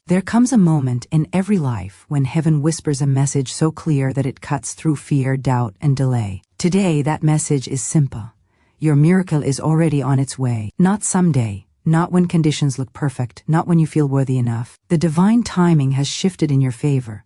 There comes a moment in every life when heaven whispers a message so clear that it cuts through fear, doubt, and delay. Today, that message is simple. Your miracle is already on its way. Not someday, not when conditions look perfect, not when you feel worthy enough. The divine timing has shifted in your favor,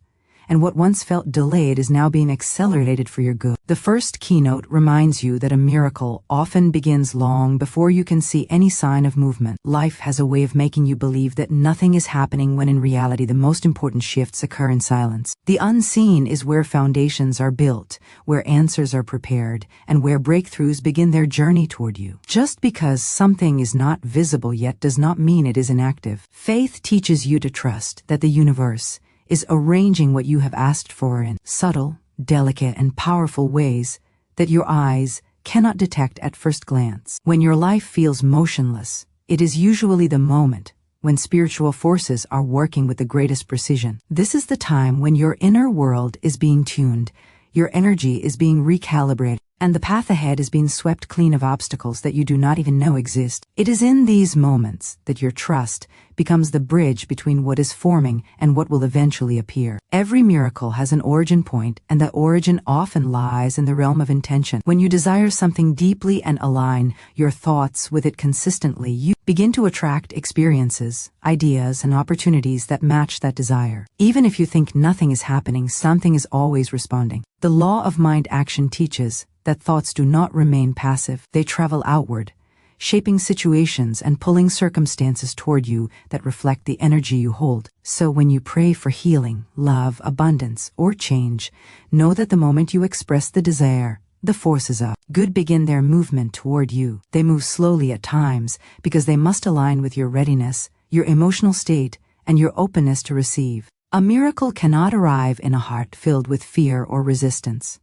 and what once felt delayed is now being accelerated for your good. The first keynote reminds you that a miracle often begins long before you can see any sign of movement. Life has a way of making you believe that nothing is happening when in reality the most important shifts occur in silence. The unseen is where foundations are built, where answers are prepared, and where breakthroughs begin their journey toward you. Just because something is not visible yet does not mean it is inactive. Faith teaches you to trust that the universe is arranging what you have asked for in subtle, delicate, and powerful ways that your eyes cannot detect at first glance. When your life feels motionless, it is usually the moment when spiritual forces are working with the greatest precision. This is the time when your inner world is being tuned, your energy is being recalibrated, and the path ahead is being swept clean of obstacles that you do not even know exist. It is in these moments that your trust becomes the bridge between what is forming and what will eventually appear. Every miracle has an origin point, and that origin often lies in the realm of intention. When you desire something deeply and align your thoughts with it consistently, you begin to attract experiences, ideas, and opportunities that match that desire. Even if you think nothing is happening, something is always responding. The law of mind action teaches that thoughts do not remain passive. They travel outward, shaping situations and pulling circumstances toward you that reflect the energy you hold. So when you pray for healing, love, abundance, or change, know that the moment you express the desire, the forces of good begin their movement toward you. They move slowly at times because they must align with your readiness, your emotional state, and your openness to receive. A miracle cannot arrive in a heart filled with fear or resistance.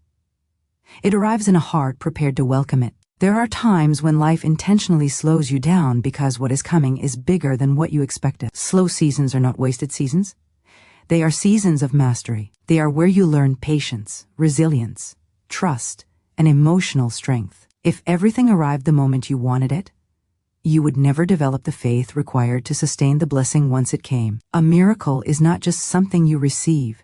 It arrives in a heart prepared to welcome it. There are times when life intentionally slows you down because what is coming is bigger than what you expected. Slow seasons are not wasted seasons. They are seasons of mastery. They are where you learn patience, resilience, trust, and emotional strength. If everything arrived the moment you wanted it, you would never develop the faith required to sustain the blessing once it came. A miracle is not just something you receive.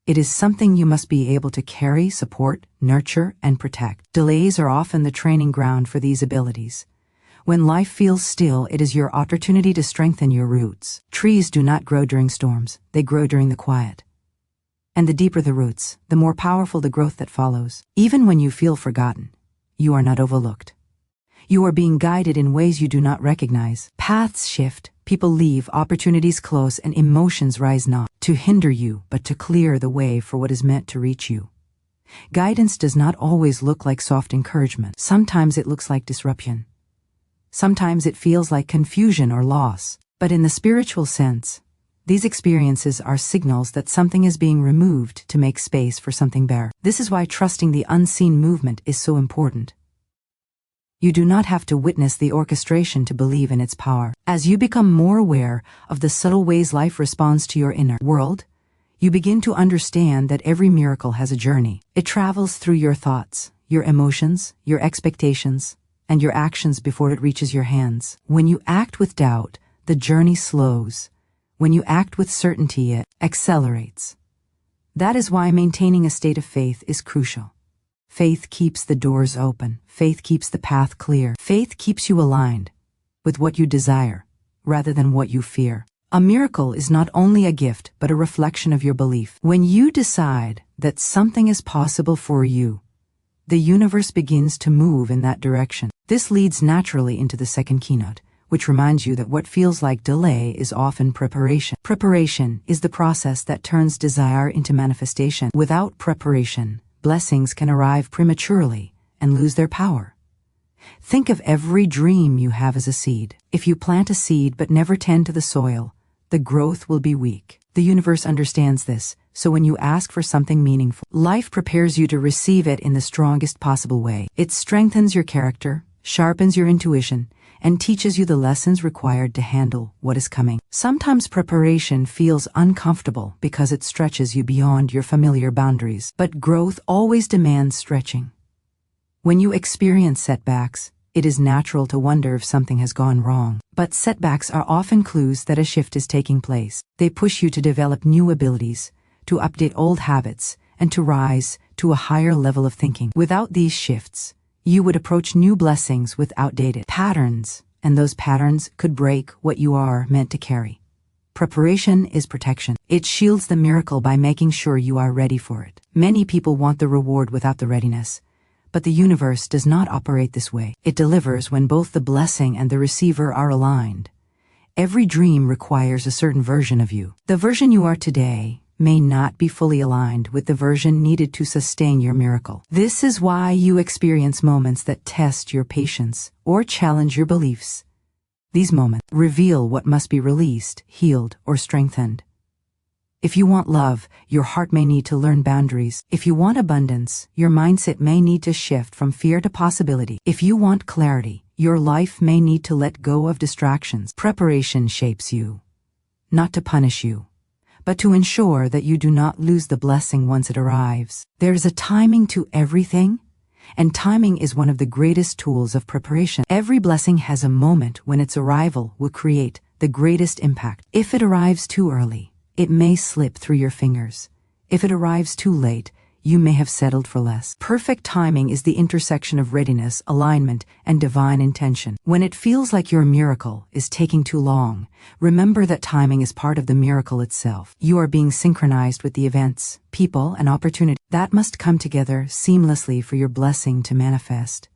It is something you must be able to carry, support, nurture, and protect. Delays are often the training ground for these abilities. When life feels still, it is your opportunity to strengthen your roots. Trees do not grow during storms, they grow during the quiet. And the deeper the roots, the more powerful the growth that follows. Even when you feel forgotten, you are not overlooked. You are being guided in ways you do not recognize. Paths shift, people leave, opportunities close, and emotions rise not to hinder you, but to clear the way for what is meant to reach you. Guidance does not always look like soft encouragement. Sometimes it looks like disruption. Sometimes it feels like confusion or loss. But in the spiritual sense, these experiences are signals that something is being removed to make space for something better. This is why trusting the unseen movement is so important. You do not have to witness the orchestration to believe in its power. As you become more aware of the subtle ways life responds to your inner world, you begin to understand that every miracle has a journey. It travels through your thoughts, your emotions, your expectations, and your actions before it reaches your hands. When you act with doubt, the journey slows. When you act with certainty, it accelerates. That is why maintaining a state of faith is crucial. Faith keeps the doors open. Faith keeps the path clear. Faith keeps you aligned with what you desire rather than what you fear. A miracle is not only a gift but a reflection of your belief. When you decide that something is possible for you, the universe begins to move in that direction. This leads naturally into the second keynote, which reminds you that what feels like delay is often preparation. Preparation is the process that turns desire into manifestation. Without preparation, blessings can arrive prematurely and lose their power. Think of every dream you have as a seed. If you plant a seed but never tend to the soil, the growth will be weak. The universe understands this, so when you ask for something meaningful, life prepares you to receive it in the strongest possible way. It strengthens your character, sharpens your intuition, and teaches you the lessons required to handle what is coming. Sometimes preparation feels uncomfortable because it stretches you beyond your familiar boundaries, but growth always demands stretching. When you experience setbacks, It is natural to wonder if something has gone wrong. But setbacks are often clues that a shift is taking place. They push you to develop new abilities, to update old habits, and to rise to a higher level of thinking. Without these shifts, you would approach new blessings with outdated patterns, and those patterns could break what you are meant to carry. Preparation is protection. It shields the miracle by making sure you are ready for it. Many people want the reward without the readiness, but the universe does not operate this way. It delivers when both the blessing and the receiver are aligned. Every dream requires a certain version of you. The version you are today may not be fully aligned with the version needed to sustain your miracle. This is why you experience moments that test your patience or challenge your beliefs. These moments reveal what must be released, healed, or strengthened. If you want love, your heart may need to learn boundaries. If you want abundance, your mindset may need to shift from fear to possibility. If you want clarity, your life may need to let go of distractions. Preparation shapes you, not to punish you, but to ensure that you do not lose the blessing once it arrives. There is a timing to everything, and timing is one of the greatest tools of preparation. Every blessing has a moment when its arrival will create the greatest impact. If it arrives too early, it may slip through your fingers. If it arrives too late, you may have settled for less. Perfect timing is the intersection of readiness, alignment, and divine intention. When it feels like your miracle is taking too long, remember that timing is part of the miracle itself. You are being synchronized with the events, people, and opportunities that must come together seamlessly for your blessing to manifest.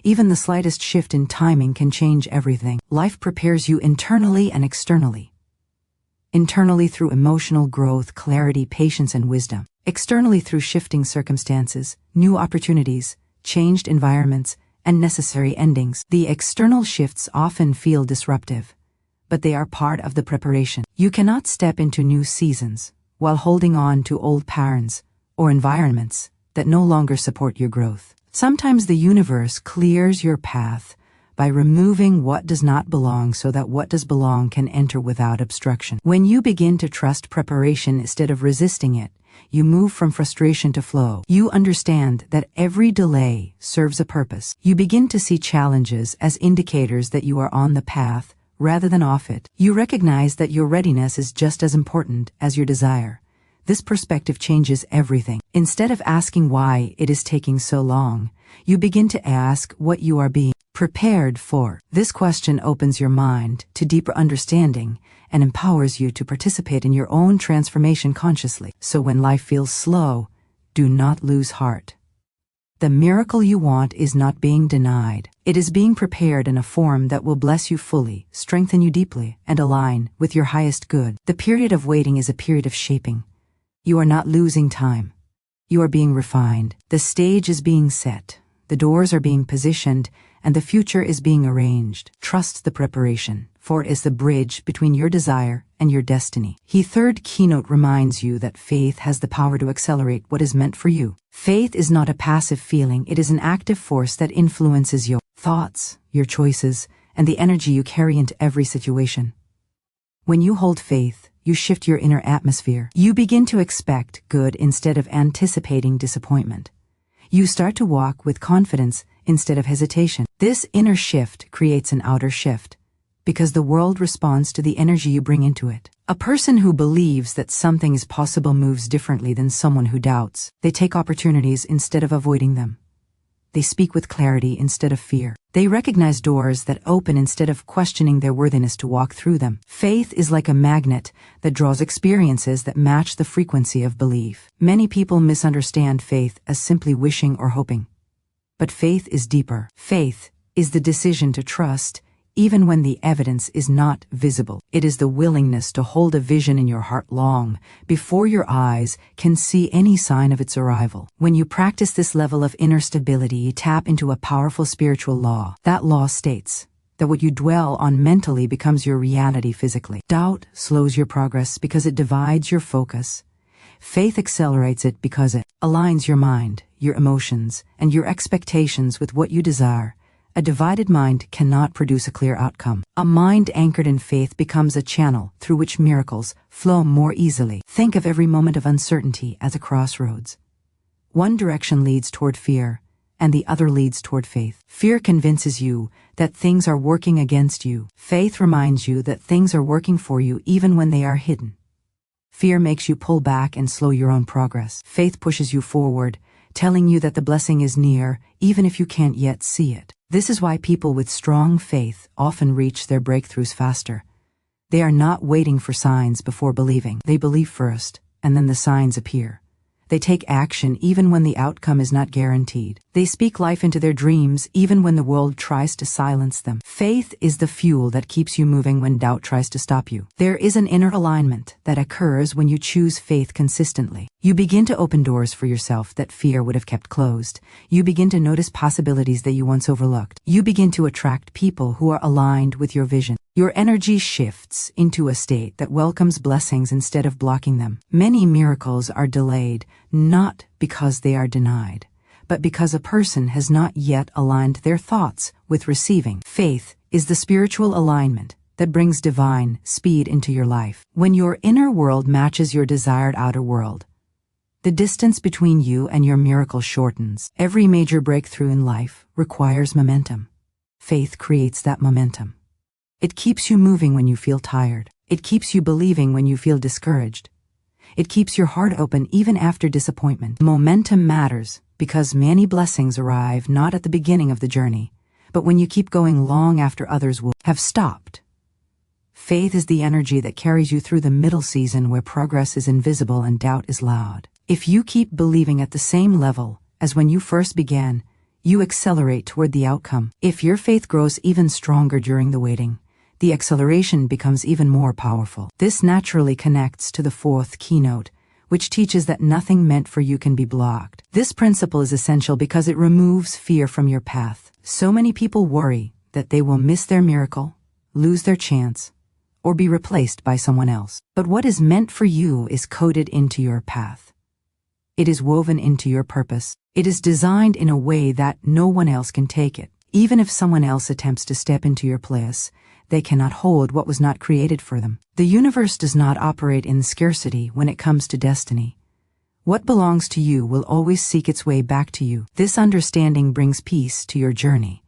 Even the slightest shift in timing can change everything. Life prepares you internally and externally. Internally through emotional growth, clarity, patience, and wisdom. Externally through shifting circumstances, new opportunities, changed environments, and necessary endings. The external shifts often feel disruptive, but they are part of the preparation. You cannot step into new seasons while holding on to old patterns or environments that no longer support your growth. Sometimes the universe clears your path by removing what does not belong so that what does belong can enter without obstruction. When you begin to trust preparation instead of resisting it, you move from frustration to flow. You understand that every delay serves a purpose. You begin to see challenges as indicators that you are on the path rather than off it. You recognize that your readiness is just as important as your desire. This perspective changes everything. Instead of asking why it is taking so long, you begin to ask what you are being prepared for. This question opens your mind to deeper understanding and empowers you to participate in your own transformation consciously. So when life feels slow, do not lose heart. The miracle you want is not being denied. It is being prepared in a form that will bless you fully, strengthen you deeply, and align with your highest good. The period of waiting is a period of shaping. You are not losing time. You are being refined. The stage is being set. The doors are being positioned, and the future is being arranged. Trust the preparation, for it is the bridge between your desire and your destiny. The third keynote reminds you that faith has the power to accelerate what is meant for you. Faith is not a passive feeling, it is an active force that influences your thoughts, your choices, and the energy you carry into every situation. When you hold faith, you shift your inner atmosphere. You begin to expect good instead of anticipating disappointment. You start to walk with confidence instead of hesitation. This inner shift creates an outer shift, because the world responds to the energy you bring into it. A person who believes that something is possible moves differently than someone who doubts. They take opportunities instead of avoiding them. They speak with clarity instead of fear. They recognize doors that open instead of questioning their worthiness to walk through them. Faith is like a magnet that draws experiences that match the frequency of belief. Many people misunderstand faith as simply wishing or hoping. But faith is deeper. Faith is the decision to trust even when the evidence is not visible. It is the willingness to hold a vision in your heart long before your eyes can see any sign of its arrival. When you practice this level of inner stability, you tap into a powerful spiritual law. That law states that what you dwell on mentally becomes your reality physically. Doubt slows your progress because it divides your focus. Faith accelerates it because it aligns your mind, your emotions, and your expectations with what you desire. A divided mind cannot produce a clear outcome. A mind anchored in faith becomes a channel through which miracles flow more easily. Think of every moment of uncertainty as a crossroads. One direction leads toward fear, and the other leads toward faith. Fear convinces you that things are working against you. Faith reminds you that things are working for you even when they are hidden. Fear makes you pull back and slow your own progress. Faith pushes you forward, telling you that the blessing is near, even if you can't yet see it. This is why people with strong faith often reach their breakthroughs faster. They are not waiting for signs before believing. They believe first, and then the signs appear. They take action even when the outcome is not guaranteed. They speak life into their dreams even when the world tries to silence them. Faith is the fuel that keeps you moving when doubt tries to stop you. There is an inner alignment that occurs when you choose faith consistently. You begin to open doors for yourself that fear would have kept closed. You begin to notice possibilities that you once overlooked. You begin to attract people who are aligned with your vision. Your energy shifts into a state that welcomes blessings instead of blocking them. Many miracles are delayed, not because they are denied, but because a person has not yet aligned their thoughts with receiving. Faith is the spiritual alignment that brings divine speed into your life. When your inner world matches your desired outer world, the distance between you and your miracle shortens. Every major breakthrough in life requires momentum. Faith creates that momentum. It keeps you moving when you feel tired. It keeps you believing when you feel discouraged. It keeps your heart open even after disappointment. Momentum matters because many blessings arrive not at the beginning of the journey, but when you keep going long after others will have stopped. Faith is the energy that carries you through the middle season where progress is invisible and doubt is loud. If you keep believing at the same level as when you first began, you accelerate toward the outcome. If your faith grows even stronger during the waiting, the acceleration becomes even more powerful. This naturally connects to the fourth keynote, which teaches that nothing meant for you can be blocked. This principle is essential because it removes fear from your path. So many people worry that they will miss their miracle, lose their chance, or be replaced by someone else. But what is meant for you is coded into your path. It is woven into your purpose. It is designed in a way that no one else can take it. Even if someone else attempts to step into your place, they cannot hold what was not created for them. The universe does not operate in scarcity when it comes to destiny. What belongs to you will always seek its way back to you. This understanding brings peace to your journey.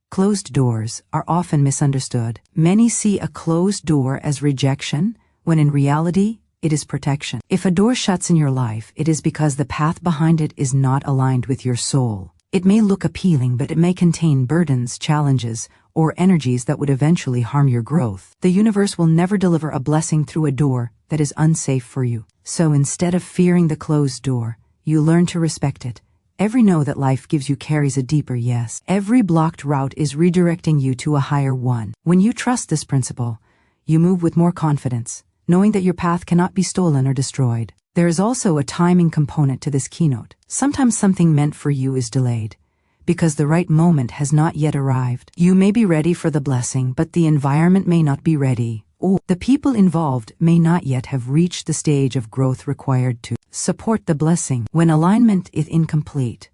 Closed doors are often misunderstood. Many see a closed door as rejection, when in reality, it is protection. If a door shuts in your life, it is because the path behind it is not aligned with your soul. It may look appealing, but it may contain burdens, challenges, or energies that would eventually harm your growth. The universe will never deliver a blessing through a door that is unsafe for you. So instead of fearing the closed door, you learn to respect it. Every no that life gives you carries a deeper yes. Every blocked route is redirecting you to a higher one. When you trust this principle, you move with more confidence, knowing that your path cannot be stolen or destroyed. There is also a timing component to this keynote. Sometimes something meant for you is delayed, because the right moment has not yet arrived. You may be ready for the blessing, but the environment may not be ready, or the people involved may not yet have reached the stage of growth required to support the blessing. When alignment is incomplete,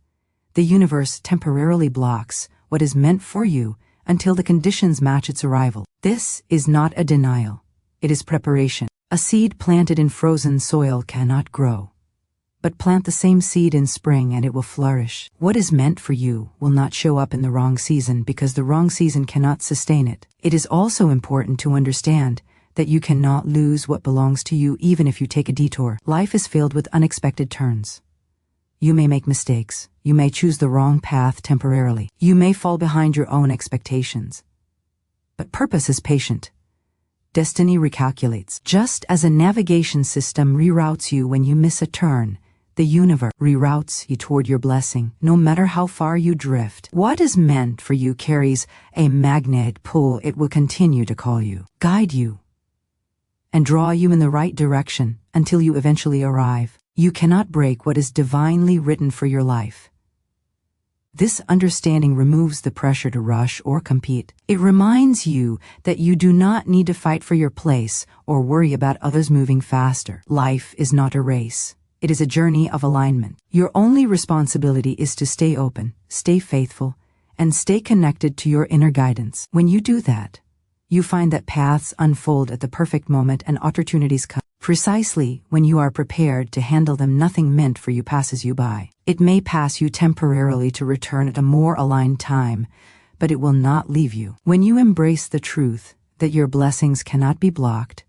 the universe temporarily blocks what is meant for you until the conditions match its arrival. This is not a denial. It is preparation. A seed planted in frozen soil cannot grow. But plant the same seed in spring and it will flourish. What is meant for you will not show up in the wrong season because the wrong season cannot sustain it. It is also important to understand that you cannot lose what belongs to you even if you take a detour. Life is filled with unexpected turns. You may make mistakes. You may choose the wrong path temporarily. You may fall behind your own expectations. But purpose is patient. Destiny recalculates. Just as a navigation system reroutes you when you miss a turn, the universe reroutes you toward your blessing, no matter how far you drift. What is meant for you carries a magnet pull. It will continue to call you, guide you, and draw you in the right direction until you eventually arrive. You cannot break what is divinely written for your life. This understanding removes the pressure to rush or compete. It reminds you that you do not need to fight for your place or worry about others moving faster. Life is not a race. It is a journey of alignment. Your only responsibility is to stay open, stay faithful, and stay connected to your inner guidance. When you do that, you find that paths unfold at the perfect moment and opportunities come. Precisely when you are prepared to handle them, nothing meant for you passes you by. It may pass you temporarily to return at a more aligned time, but it will not leave you. When you embrace the truth that your blessings cannot be blocked,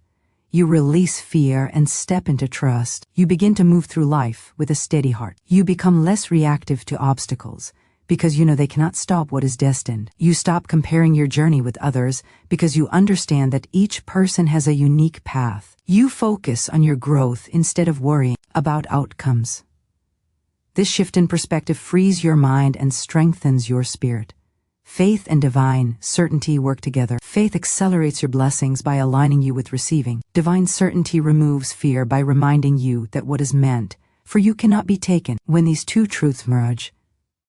you release fear and step into trust. You begin to move through life with a steady heart. You become less reactive to obstacles because you know they cannot stop what is destined. You stop comparing your journey with others because you understand that each person has a unique path. You focus on your growth instead of worrying about outcomes. This shift in perspective frees your mind and strengthens your spirit. Faith and divine certainty work together. Faith accelerates your blessings by aligning you with receiving. Divine certainty removes fear by reminding you that what is meant for you cannot be taken. When these two truths merge,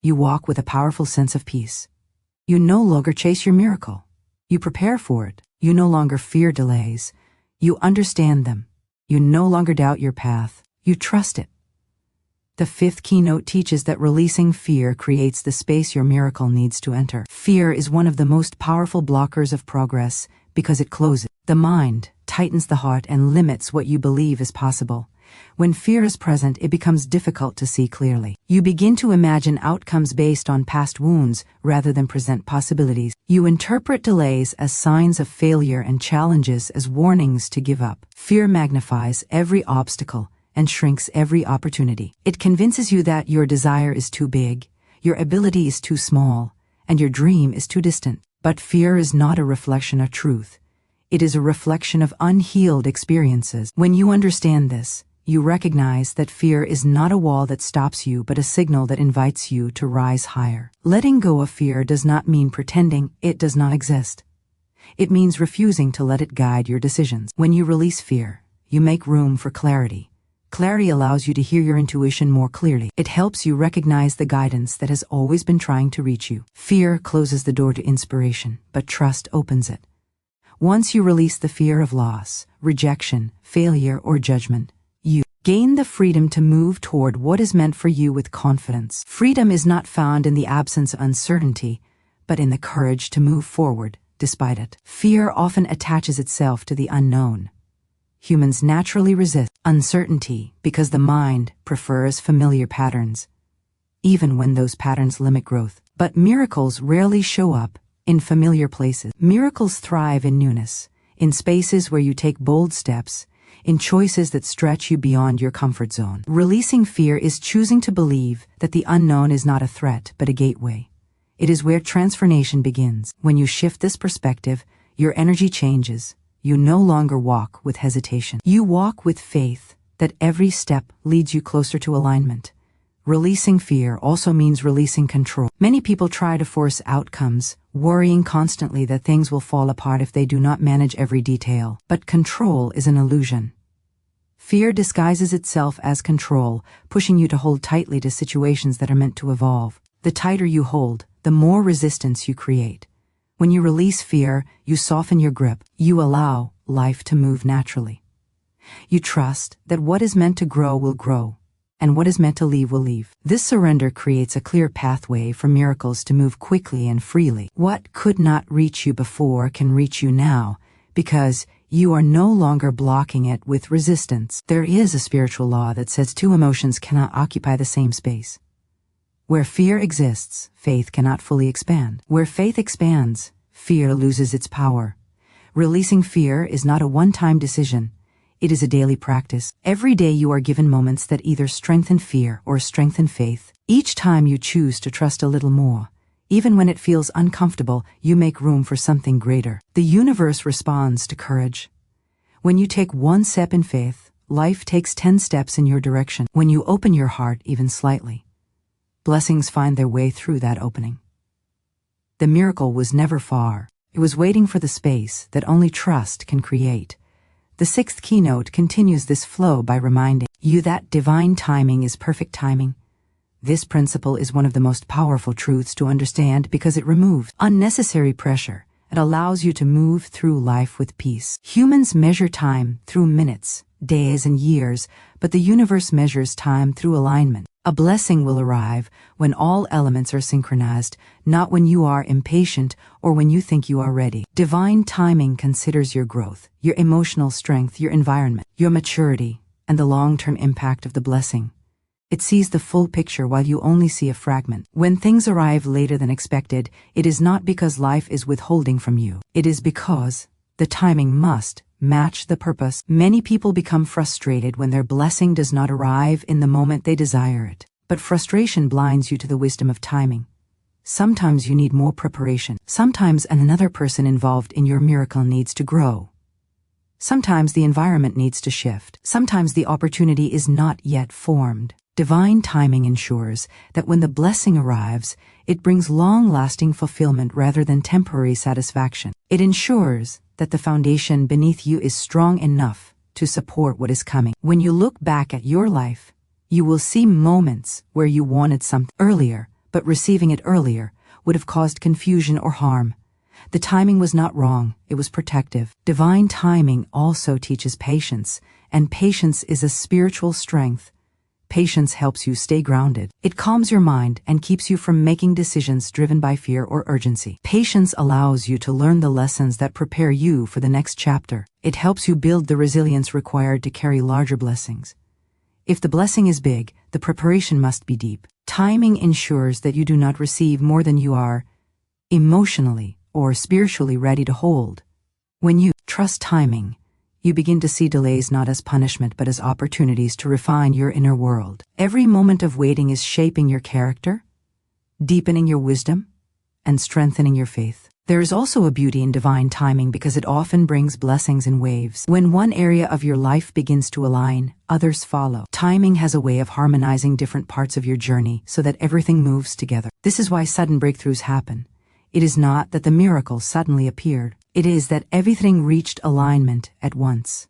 you walk with a powerful sense of peace. You no longer chase your miracle. You prepare for it. You no longer fear delays. You understand them. You no longer doubt your path. You trust it. The fifth keynote teaches that releasing fear creates the space your miracle needs to enter. Fear is one of the most powerful blockers of progress because it closes the mind, tightens the heart, and limits what you believe is possible. When fear is present, it becomes difficult to see clearly. You begin to imagine outcomes based on past wounds rather than present possibilities. You interpret delays as signs of failure and challenges as warnings to give up. Fear magnifies every obstacle and shrinks every opportunity. It convinces you that your desire is too big, your ability is too small, and your dream is too distant. But fear is not a reflection of truth. It is a reflection of unhealed experiences. When you understand this, you recognize that fear is not a wall that stops you, but a signal that invites you to rise higher. Letting go of fear does not mean pretending it does not exist. It means refusing to let it guide your decisions. When you release fear, you make room for clarity. Clarity allows you to hear your intuition more clearly. It helps you recognize the guidance that has always been trying to reach you. Fear closes the door to inspiration, but trust opens it. Once you release the fear of loss, rejection, failure, or judgment, you gain the freedom to move toward what is meant for you with confidence. Freedom is not found in the absence of uncertainty, but in the courage to move forward despite it. Fear often attaches itself to the unknown. Humans naturally resist uncertainty because the mind prefers familiar patterns, even when those patterns limit growth. But miracles rarely show up in familiar places. Miracles thrive in newness, in spaces where you take bold steps, in choices that stretch you beyond your comfort zone. Releasing fear is choosing to believe that the unknown is not a threat but a gateway. It is where transformation begins. When you shift this perspective, your energy changes. You no longer walk with hesitation. You walk with faith that every step leads you closer to alignment. Releasing fear also means releasing control. Many people try to force outcomes, worrying constantly that things will fall apart if they do not manage every detail. But control is an illusion. Fear disguises itself as control, pushing you to hold tightly to situations that are meant to evolve. The tighter you hold, the more resistance you create. When you release fear, you soften your grip. You allow life to move naturally. You trust that what is meant to grow will grow, and what is meant to leave will leave. This surrender creates a clear pathway for miracles to move quickly and freely. What could not reach you before can reach you now, because you are no longer blocking it with resistance. There is a spiritual law that says two emotions cannot occupy the same space. Where fear exists, faith cannot fully expand. Where faith expands, fear loses its power. Releasing fear is not a one-time decision. It is a daily practice. Every day you are given moments that either strengthen fear or strengthen faith. Each time you choose to trust a little more, even when it feels uncomfortable, you make room for something greater. The universe responds to courage. When you take one step in faith, life takes 10 steps in your direction. When you open your heart even slightly, blessings find their way through that opening. The miracle was never far. It was waiting for the space that only trust can create. The sixth keynote continues this flow by reminding you that divine timing is perfect timing. This principle is one of the most powerful truths to understand because it removes unnecessary pressure and allows you to move through life with peace. Humans measure time through minutes, days, and years, but the universe measures time through alignment. A blessing will arrive when all elements are synchronized, not when you are impatient or when you think you are ready. Divine timing considers your growth, your emotional strength, your environment, your maturity, and the long-term impact of the blessing. It sees the full picture while you only see a fragment. When things arrive later than expected, it is not because life is withholding from you. It is because the timing must match the purpose. Many people become frustrated when their blessing does not arrive in the moment they desire it. But frustration blinds you to the wisdom of timing. Sometimes you need more preparation. Sometimes another person involved in your miracle needs to grow. Sometimes the environment needs to shift. Sometimes the opportunity is not yet formed. Divine timing ensures that when the blessing arrives, it brings long-lasting fulfillment rather than temporary satisfaction. It ensures that the foundation beneath you is strong enough to support what is coming. When you look back at your life, you will see moments where you wanted something earlier, but receiving it earlier would have caused confusion or harm. The timing was not wrong, it was protective. Divine timing also teaches patience, and patience is a spiritual strength. Patience helps you stay grounded. It calms your mind and keeps you from making decisions driven by fear or urgency. Patience allows you to learn the lessons that prepare you for the next chapter. It helps you build the resilience required to carry larger blessings. If the blessing is big, the preparation must be deep. Timing ensures that you do not receive more than you are emotionally or spiritually ready to hold. When you trust timing, you begin to see delays not as punishment but as opportunities to refine your inner world. Every moment of waiting is shaping your character, deepening your wisdom, and strengthening your faith. There is also a beauty in divine timing because it often brings blessings in waves. When one area of your life begins to align, others follow. Timing has a way of harmonizing different parts of your journey so that everything moves together. This is why sudden breakthroughs happen. It is not that the miracle suddenly appeared. It is that everything reached alignment at once.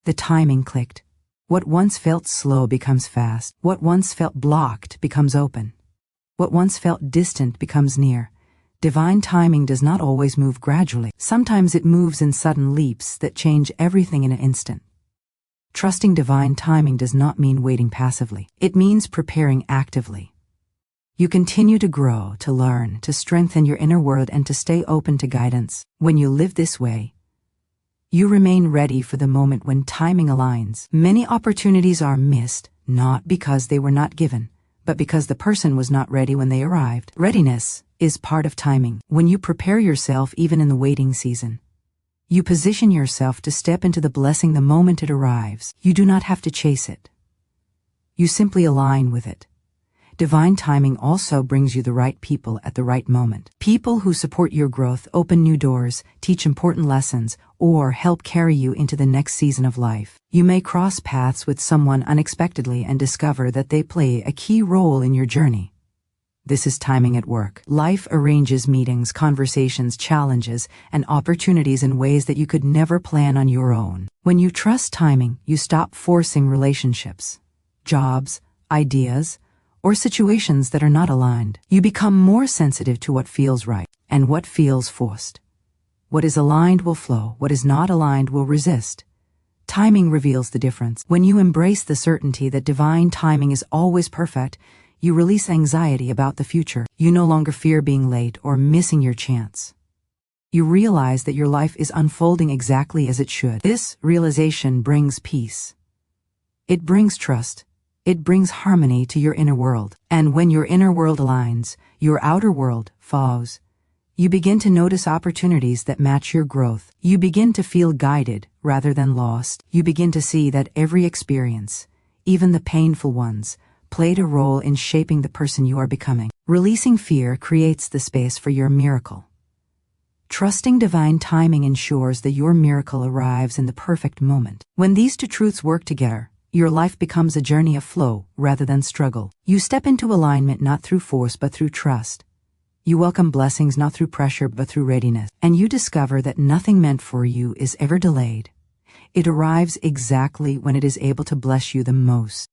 The timing clicked. What once felt slow becomes fast. What once felt blocked becomes open. What once felt distant becomes near. Divine timing does not always move gradually. Sometimes it moves in sudden leaps that change everything in an instant. Trusting divine timing does not mean waiting passively. It means preparing actively. You continue to grow, to learn, to strengthen your inner world, and to stay open to guidance. When you live this way, you remain ready for the moment when timing aligns. Many opportunities are missed, not because they were not given, but because the person was not ready when they arrived. Readiness is part of timing. When you prepare yourself even in the waiting season, you position yourself to step into the blessing the moment it arrives. You do not have to chase it. You simply align with it. Divine timing also brings you the right people at the right moment. People who support your growth, open new doors, teach important lessons, or help carry you into the next season of life. You may cross paths with someone unexpectedly and discover that they play a key role in your journey. This is timing at work. Life arranges meetings, conversations, challenges, and opportunities in ways that you could never plan on your own. When you trust timing, you stop forcing relationships, jobs, ideas, or situations that are not aligned. You become more sensitive to what feels right and what feels forced. What is aligned will flow. What is not aligned will resist. Timing reveals the difference. When you embrace the certainty that divine timing is always perfect, you release anxiety about the future. You no longer fear being late or missing your chance. You realize that your life is unfolding exactly as it should. This realization brings peace. It brings trust. It brings harmony to your inner world. And when your inner world aligns, your outer world follows. You begin to notice opportunities that match your growth. You begin to feel guided rather than lost. You begin to see that every experience, even the painful ones, played a role in shaping the person you are becoming. Releasing fear creates the space for your miracle. Trusting divine timing ensures that your miracle arrives in the perfect moment. When these two truths work together, your life becomes a journey of flow rather than struggle. You step into alignment not through force but through trust. You welcome blessings not through pressure but through readiness. And you discover that nothing meant for you is ever delayed. It arrives exactly when it is able to bless you the most.